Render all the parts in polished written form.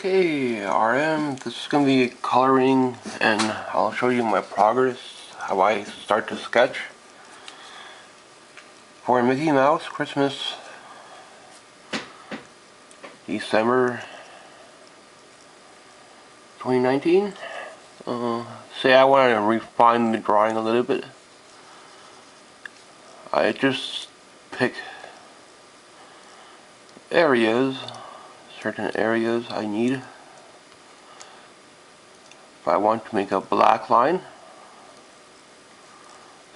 Okay, RM, this is going to be coloring and I'll show you my progress, how I start to sketch. For Mickey Mouse Christmas, December 2019. Say I want to refine the drawing a little bit. I just pick areas, certain areas I need. If I want to make a black line,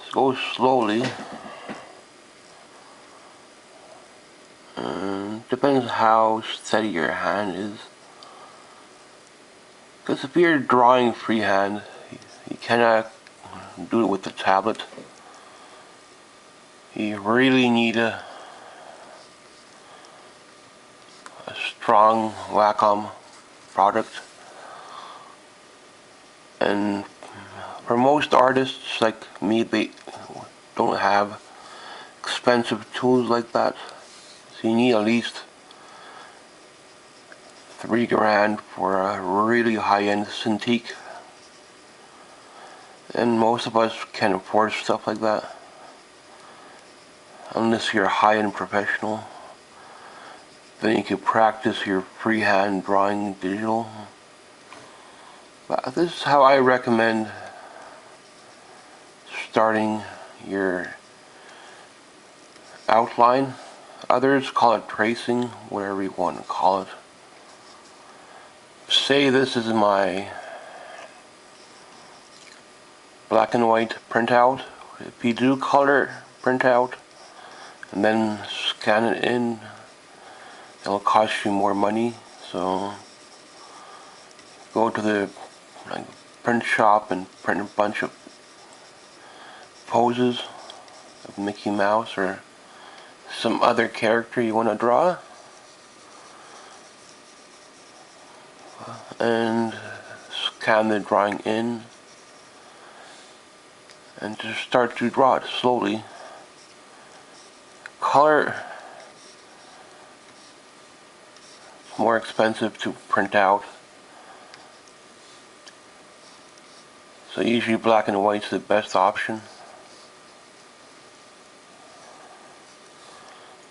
just go slowly. Depends how steady your hand is. Because if you're drawing freehand, you cannot do it with the tablet. You really need a strong Wacom product. And for most artists like me, they don't have expensive tools like that. So you need at least $3 grand for a really high-end Cintiq. And most of us can't afford stuff like that. Unless you're a high-end professional. Then you can practice your freehand drawing digital. But this is how I recommend starting your outline. Others call it tracing, whatever you want to call it. Say this is my black and white printout. If you do color printout and then scan it in, it'll cost you more money. So go to the print shop and print a bunch of poses of Mickey Mouse or some other character you want to draw, and scan the drawing in and just start to draw it slowly. Color is more expensive to print out, so usually black and white is the best option.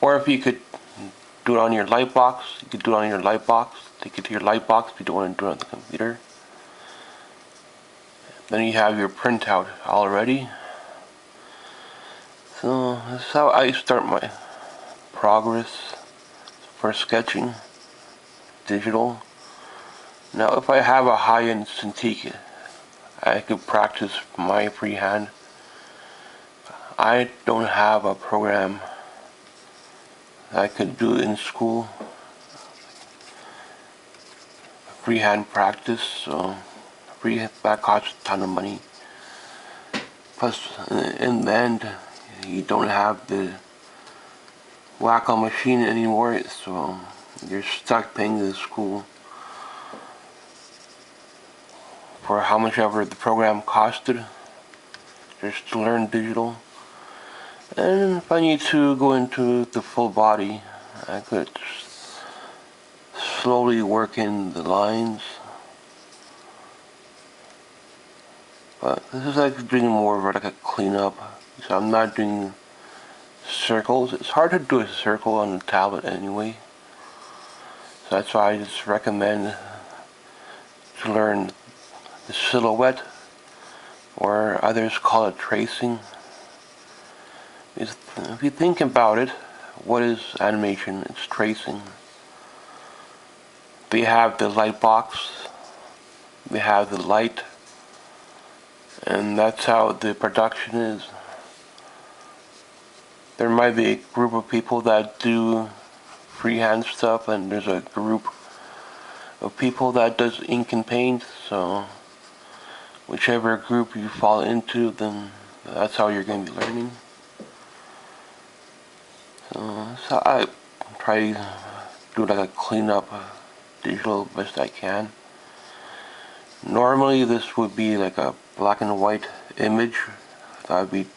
Or if you could do it on your light box, you could do it on your light box. Take it to your light box if you don't want to do it on the computer. Then you have your printout already. So this is how I start my progress for sketching digital. Now if I have a high-end Cintiq, I could practice my freehand. I don't have a program I could do in school, freehand practice, so that costs a ton of money. Plus, in the end, you don't have the Wacom machine anymore, so you're stuck paying the school for how much ever the program costed just to learn digital. And if I need to go into the full body, I could slowly work in the lines. But this is like doing more of like a cleanup. So I'm not doing circles. It's hard to do a circle on the tablet anyway. So that's why I just recommend to learn the silhouette, or others call it tracing. If you think about it, what is animation? It's tracing. They have the light box, they have the light, and that's how the production is. There might be a group of people that do freehand stuff, and there's a group of people that does ink and paint, so whichever group you fall into, then that's how you're going to be learning. So I try to do like a cleanup digital best I can. Normally this would be like a black and white image that I'd be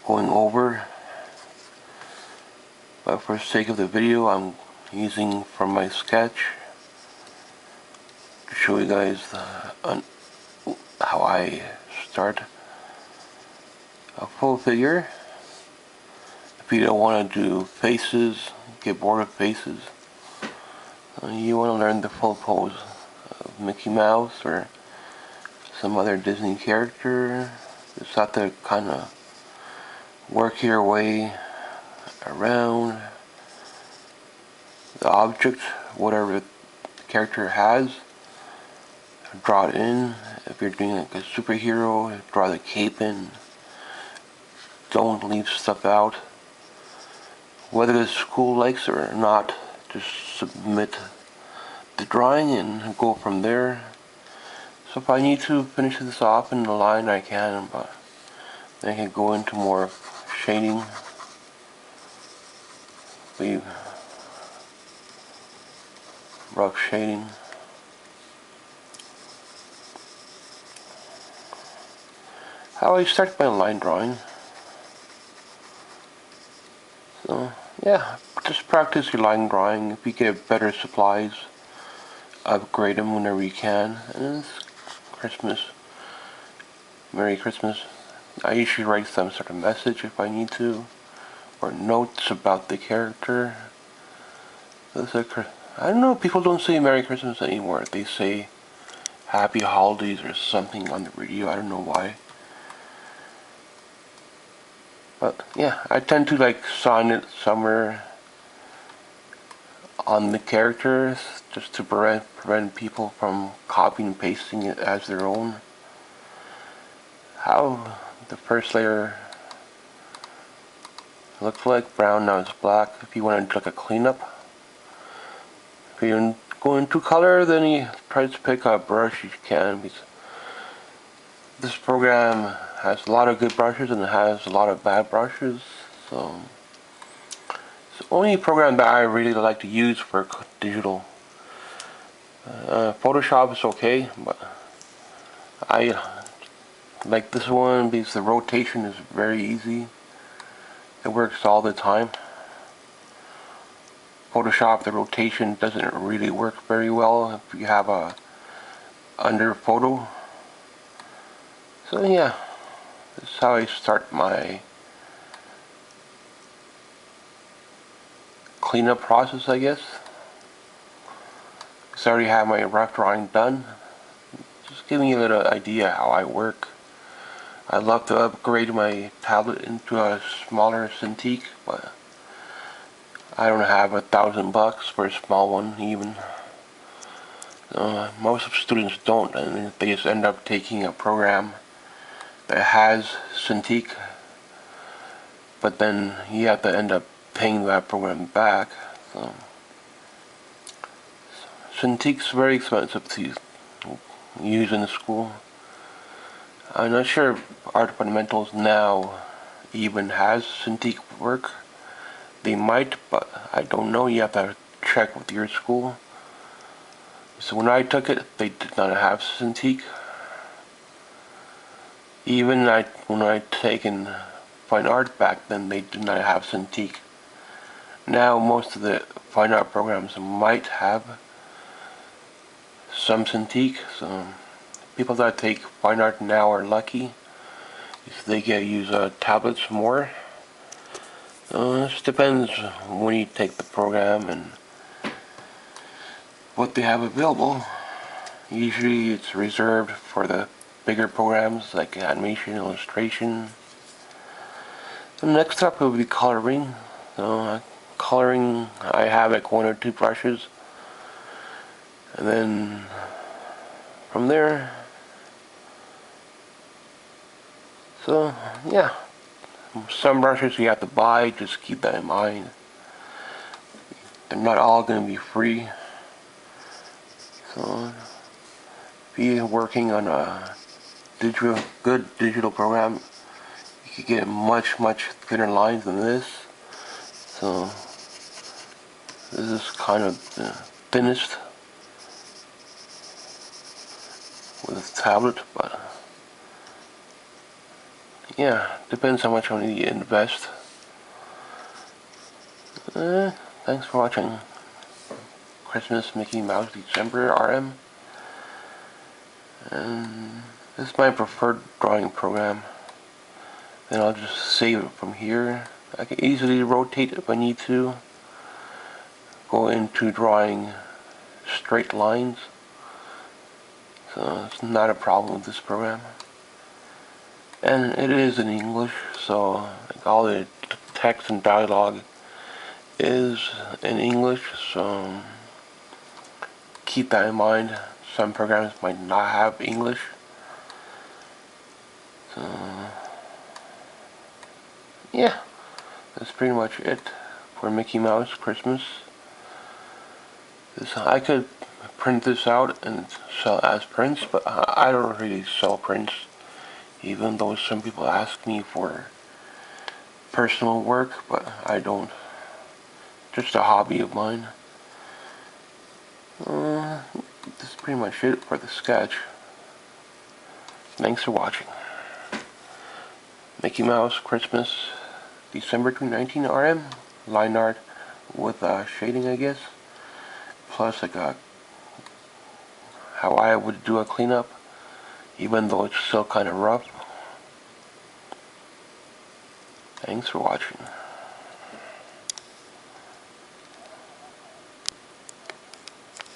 going over, but for the sake of the video I'm using from my sketch to show you guys how I start a full figure. If you don't want to do faces, get bored of faces, you want to learn the full pose of Mickey Mouse or some other Disney character. Just have to kind of work your way around the object, whatever the character has. Draw it in. If you're doing like a superhero, draw the cape in. Don't leave stuff out. Whether the school likes it or not, just submit the drawing and go from there. So if I need to finish this off in the line, I can, but then I can go into more shading. Leave rough shading. How I start my line drawing. So yeah, just practice your line drawing. If you get better supplies, upgrade them whenever you can. And it's Christmas. Merry Christmas. I usually write some sort of message if I need to, or notes about the character. I don't know, people don't say Merry Christmas anymore. They say Happy Holidays or something on the radio. I don't know why. But yeah, I tend to like sign it somewhere on the characters just to prevent people from copying and pasting it as their own. How the first layer looks like brown, now it's black. If you want to do like a cleanup, if you go into color, then you try to pick a brush you can, because this program has a lot of good brushes and it has a lot of bad brushes. So it's the only program that I really like to use for digital. Photoshop is okay, but I like this one because the rotation is very easy. It works all the time. Photoshop, the rotation doesn't really work very well if you have a under photo. So yeah, this is how I start my cleanup process, I guess. Because I already have my rough drawing done. Just giving you a little idea how I work. I'd love to upgrade my tablet into a smaller Cintiq, but I don't have $1,000 for a small one even. Most students don't, and they just end up taking a program that has Cintiq, but then you have to end up paying that program back. So Cintiq's very expensive to use in school. I'm not sure if Art Fundamentals now even has Cintiq work. They might, but I don't know. You have to check with your school. So when I took it, they did not have Cintiq. Even when I'd taken fine art back then, they did not have Cintiq. Now most of the fine art programs might have some Cintiq, so people that take fine art now are lucky because they get to use tablets more. It just depends when you take the program and what they have available. Usually it's reserved for the bigger programs like animation, illustration. And next up will be coloring. So coloring, I have like 1 or 2 brushes, and then from there, so yeah, some brushes you have to buy, just keep that in mind. They're not all going to be free. So if you're working on a good digital program, you could get much thinner lines than this. So this is kind of the thinnest with this tablet, but yeah, depends how much money you invest. Thanks for watching. Christmas Mickey Mouse December RM. And this is my preferred drawing program. Then I'll just save it from here. I can easily rotate if I need to. Go into drawing straight lines. So it's not a problem with this program. And it is in English, so like all the text and dialogue is in English, so keep that in mind. Some programs might not have English. So yeah, that's pretty much it for Mickey Mouse Christmas. I could print this out and sell as prints, but I don't really sell prints, even though some people ask me for personal work, but I don't. Just a hobby of mine. This is pretty much it for the sketch. Thanks for watching. Mickey Mouse Christmas December 2019 RM. Line art with shading, I guess. Plus like how I would do a cleanup, even though it's still kind of rough. Thanks for watching.